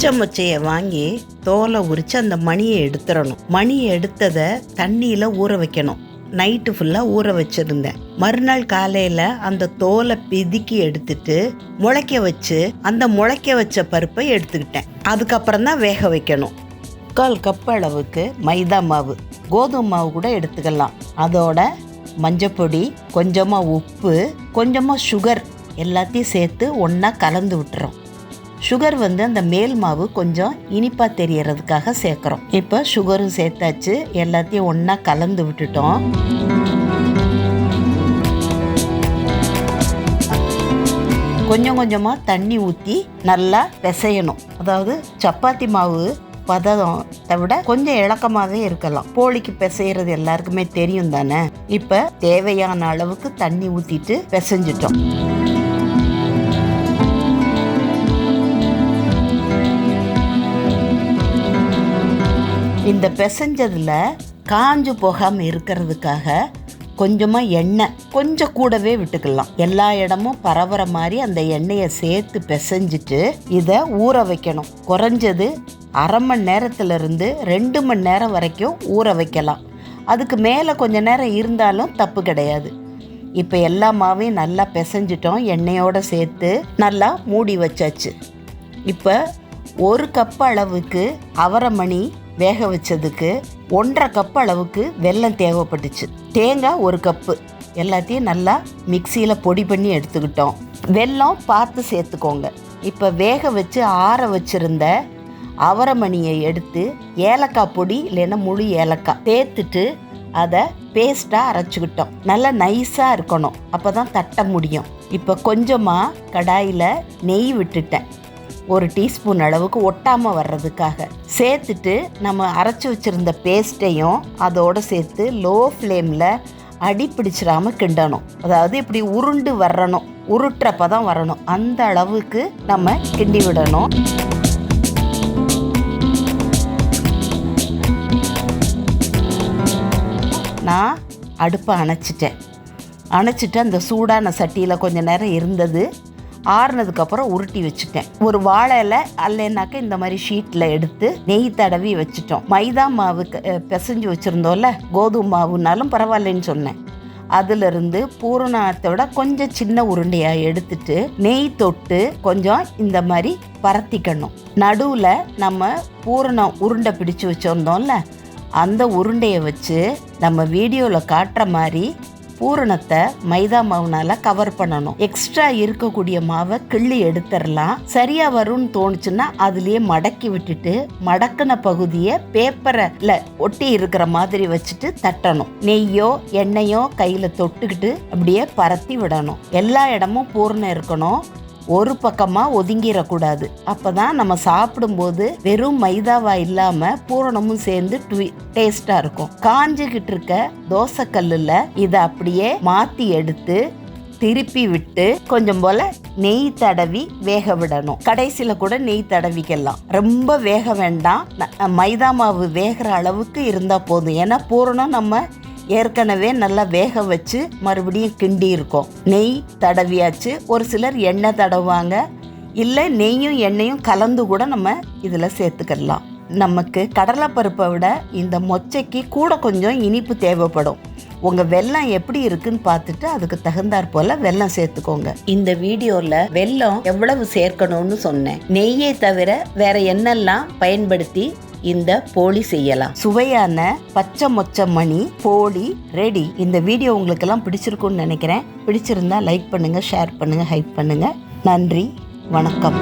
பச்சை மொச்சையை வாங்கி தோலை உரித்து அந்த மணியை எடுத்துடணும். மணியை எடுத்ததை தண்ணியில் ஊற வைக்கணும். நைட்டு ஃபுல்லாக ஊற வச்சுருந்தேன். மறுநாள் காலையில் அந்த தோலை பிதுக்கி எடுத்துட்டு முளைக்க வச்சு அந்த முளைக்க வச்ச பருப்பை எடுத்துக்கிட்டேன். அதுக்கப்புறம் தான் வேக வைக்கணும். 3/4 கப் அளவுக்கு மைதா மாவு, கோதுமை மாவு கூட எடுத்துக்கலாம். அதோட மஞ்சப்பொடி, கொஞ்சமாக உப்பு, கொஞ்சமாக சுகர் எல்லாத்தையும் சேர்த்து ஒன்றா கலந்து விட்டுறோம். சுகர் அந்த மேல் மாவு கொஞ்சம் இனிப்பாக தெரியறதுக்காக சேர்க்குறோம். இப்போ சுகரும் சேர்த்தாச்சு, எல்லாத்தையும் ஒன்றா கலந்து விட்டுட்டோம். கொஞ்சம் கொஞ்சமாக தண்ணி ஊற்றி நல்லா பிசையணும். அதாவது சப்பாத்தி மாவு பதத்தை விட கொஞ்சம் இளக்கமாகவே இருக்கலாம். போலிக்கு பிசைகிறது எல்லாருக்குமே தெரியும் தானே. இப்போ தேவையான அளவுக்கு தண்ணி ஊற்றிட்டு பிசைஞ்சிட்டோம். இந்த பிசைஞ்சதில் காஞ்சு போகாமல் இருக்கிறதுக்காக கொஞ்சமாக எண்ணெய் கொஞ்சம் கூடவே விட்டுக்கலாம். எல்லா இடமும் பரவுற மாதிரி அந்த எண்ணெயை சேர்த்து பிசைஞ்சிட்டு இதை ஊற வைக்கணும். குறைஞ்சது 1/2 மணி நேரத்திலிருந்து 2 மணி நேரம் வரைக்கும் ஊற வைக்கலாம். அதுக்கு மேலே கொஞ்சம் நேரம் இருந்தாலும் தப்பு கிடையாது. இப்போ எல்லா மாவையும் நல்லா பிசைஞ்சிட்டோம். எண்ணெயோடு சேர்த்து நல்லா மூடி வச்சாச்சு. இப்போ 1 கப் அளவுக்கு அவரை மணி வேக வச்சதுக்கு 1/2 கப் அளவுக்கு வெல்லம் தேவைப்பட்டுச்சு. தேங்காய் 1 கப்பு எல்லாத்தையும் நல்லா மிக்சியில் பொடி பண்ணி எடுத்துக்கிட்டோம். வெல்லம் பார்த்து சேர்த்துக்கோங்க. இப்போ வேக வச்சு ஆற வச்சுருந்த அவரை மணியை எடுத்து ஏலக்காய் பொடி இல்லைன்னா முழு ஏலக்காய் சேர்த்துட்டு அதை பேஸ்ட்டாக அரைச்சிக்கிட்டோம். நல்லா நைஸாக இருக்கணும், அப்போ தான் தட்ட முடியும். இப்போ கொஞ்சமாக கடாயில் நெய் விட்டுட்டேன். 1 டீஸ்பூன் அளவுக்கு ஒட்டாமல் வர்றதுக்காக சேர்த்துட்டு நம்ம அரைச்சி வச்சுருந்த பேஸ்ட்டையும் அதோடு சேர்த்து லோ ஃப்ளேமில் அடி பிடிச்சிடாமல் கிண்டணும். அதாவது இப்படி உருண்டு வரணும், உருட்டுறப்ப தான் வரணும். அந்த அளவுக்கு நம்ம கிண்டி விடணும். நான் அடுப்பை அணைச்சிட்டு அந்த சூடான சட்டியில் கொஞ்சம் நேரம் இருந்தது. ஆறுனதுக்கப்புறம் உருட்டி வச்சுட்டேன். ஒரு வாழை இலை அல்லைனாக்க இந்த மாதிரி ஷீட்டில் எடுத்து நெய் தடவி வச்சுட்டோம். மைதா மாவு பிசைஞ்சு வச்சுருந்தோம்ல, கோதுமை மாவுனாலும் பரவாயில்லைன்னு சொன்னேன். அதிலிருந்து பூரணத்தோட கொஞ்சம் சின்ன உருண்டையாக எடுத்துட்டு நெய் தொட்டு கொஞ்சம் இந்த மாதிரி பரத்திக்கணும். நடுவில் நம்ம பூரணம் உருண்டை பிடிச்சு வச்சுருந்தோம்ல, அந்த உருண்டையை வச்சு நம்ம வீடியோவில் காட்டுற மாதிரி பூரணத்தை மைதா மாவுனால் கவர் பண்ணணும். எக்ஸ்ட்ரா இருக்கக்கூடிய மாவை கிள்ளி எடுத்துடலாம். சரியாக வரும்னு தோணுச்சுன்னா அதுலேயே மடக்கி விட்டுட்டு மடக்கின பகுதியை பேப்பரில் ஒட்டி இருக்கிற மாதிரி வச்சுட்டு தட்டணும். நெய்யோ எண்ணெயோ கையில் தொட்டுக்கிட்டு அப்படியே பரத்தி விடணும். எல்லா இடமும் பூரணம் இருக்கணும், ஒரு பக்கமாக ஒதுங்கிடக்கூடாது. அப்போ தான் நம்ம சாப்பிடும்போது வெறும் மைதாவாக இல்லாமல் பூரணமும் சேர்ந்து டேஸ்ட்டாக இருக்கும். காஞ்சிக்கிட்டு இருக்க தோசைக்கல்லில் இதை அப்படியே மாற்றி எடுத்து திருப்பி விட்டு கொஞ்சம் போல் நெய் தடவி வேக விடணும். கடைசியில் கூட நெய் தடவிக்கலாம். ரொம்ப வேக வேண்டாம், மைதா மாவு வேகிற அளவுக்கு இருந்தால் போதும். ஏன்னா பூரணம் நம்ம ஏற்கனவே நல்லா வேக வச்சு மறுபடியும் கிண்டி இருக்கோம். நெய் தடவியாச்சு. ஒரு சிலர் எண்ணெய் தடவுவாங்க, இல்லை நெய்யும் எண்ணெயும் கலந்து கூட நம்ம இதில் சேர்த்துக்கலாம். நமக்கு கடலைப்பருப்பை விட இந்த மொச்சைக்கு கூட கொஞ்சம் இனிப்பு தேவைப்படும். உங்கள் வெல்லம் எப்படி இருக்குன்னு பார்த்துட்டு அதுக்கு தகுந்தாற் போல் வெல்லம் சேர்த்துக்கோங்க. இந்த வீடியோவில் வெல்லம் எவ்வளவு சேர்க்கணும்னு சொன்னேன். நெய்யை தவிர வேற என்னெல்லாம் பயன்படுத்தி இந்த போலி செய்யலாம். சுவையான பச்சை மொச்சை மணி போலி ரெடி. இந்த வீடியோ உங்களுக்கெல்லாம் பிடிச்சிருக்குன்னு நினைக்கிறேன். பிடிச்சிருந்தா லைக் பண்ணுங்கள், ஷேர் பண்ணுங்கள், ஹைப் பண்ணுங்கள். நன்றி, வணக்கம்.